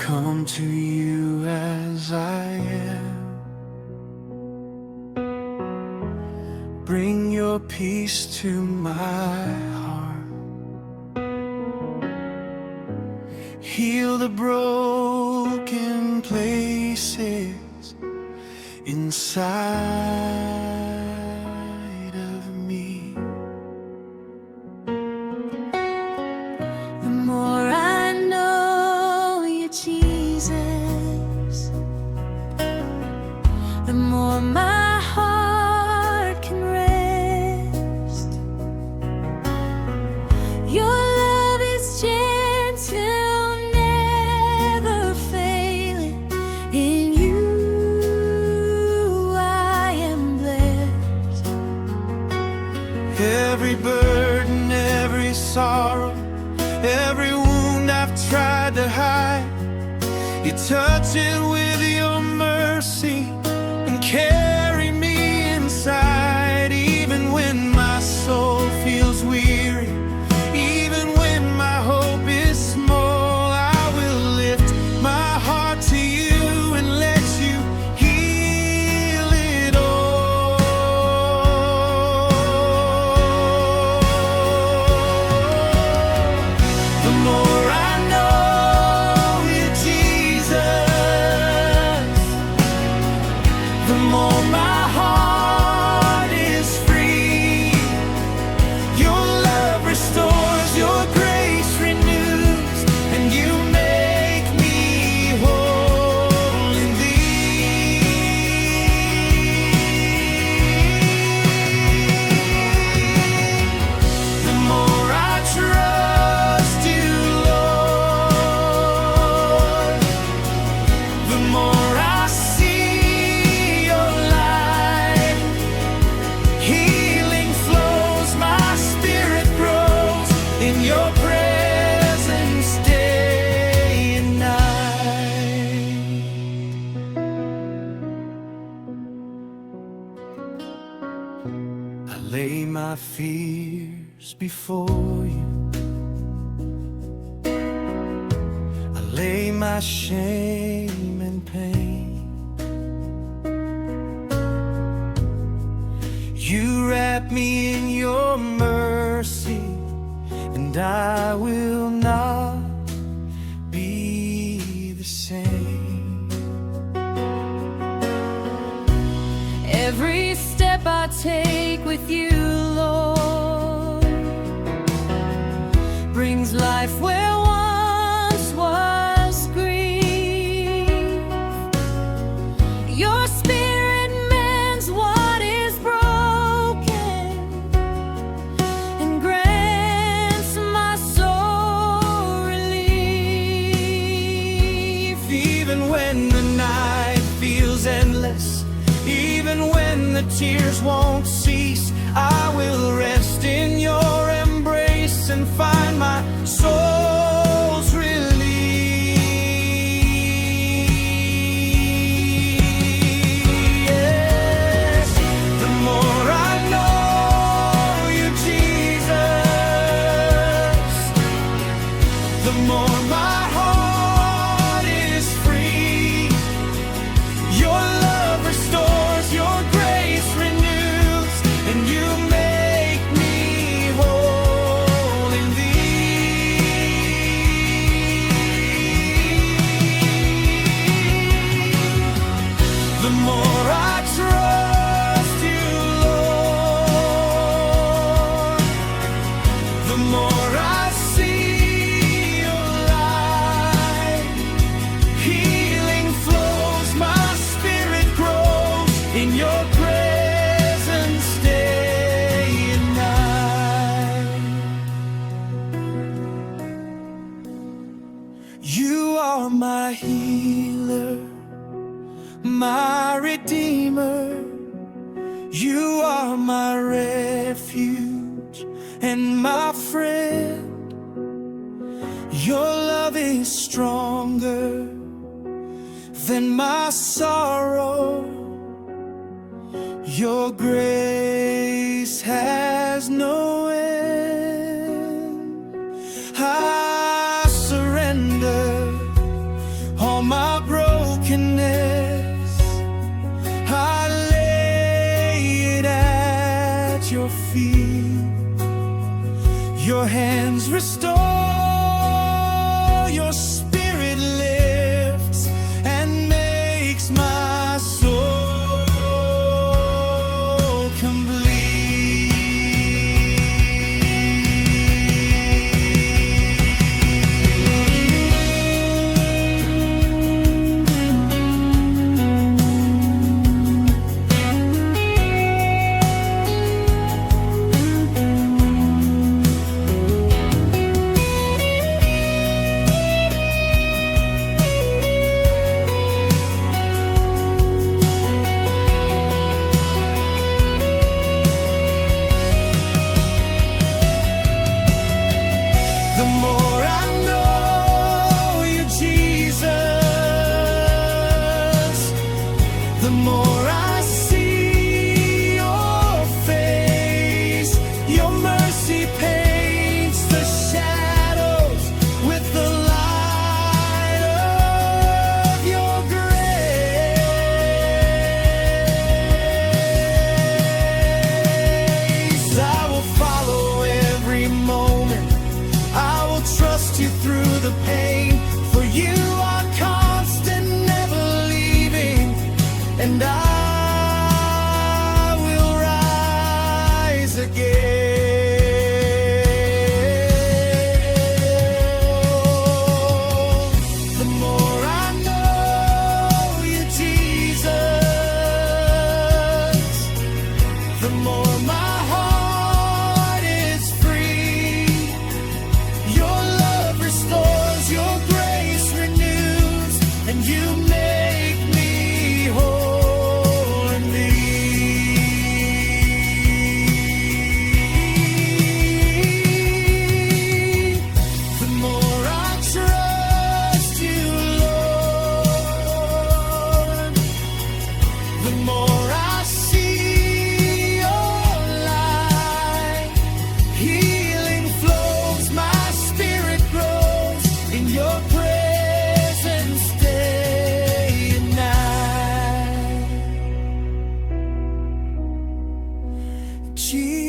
come to you as I am. Bring your peace to my heart. Heal the broken places inside of me. The more I know you, Jesus, the more my heart can rest. Your love is gentle, never failing. In you I am blessed. Every burden, every sorrow, every wound I've tried to hide, you touch it with your mercy and carry me inside. Even when my soul feels weary, even when my hope is small, I will lift my heart to you and let you heal it all. The more I know you, Jesus, the more my heart is free. Your love restores, your grace renews, and you make me whole in thee. The more I trust you, Lord, the more I see your light. Healing flows, my spirit grows in your presence day and night. I lay my fears before you. I lay my shame and pain. You wrap me in your mercy, and I will not be the same. Every step I take with you, Lord, brings life where once was grief. Your spirit mends what is broken and grants my soul relief. Even when the night feels endless, even when the tears won't cease, I will rest in your embrace and find my soul's release. Yes. The more I know you, Jesus, the more my heart is free. Your love restores, your grace renews, and you make me whole in thee. The more I trust you, Lord, the more I see your light. Healing flows, my spirit grows in your presence day and night. You are my healer, my redeemer. You are my refuge and my friend. Your love is stronger than my sorrow. Your grace has no end. I surrender Your hands restore, your spirit lifts and makes my soul complete. The more I know you, Jesus, the more I see your face. Your mercy paints the shadows with the light of your grace. I will follow every moment, I will trust you through the pain, for you are constant, never leaving, and I will rise again. The more I know you, Jesus, the more my heart is free. Your love restores, your grace renews, and you make me whole indeed. The more I trust you, Lord, the more I see your light. Healing flows, my spirit grows in your presence day and night. Jesus.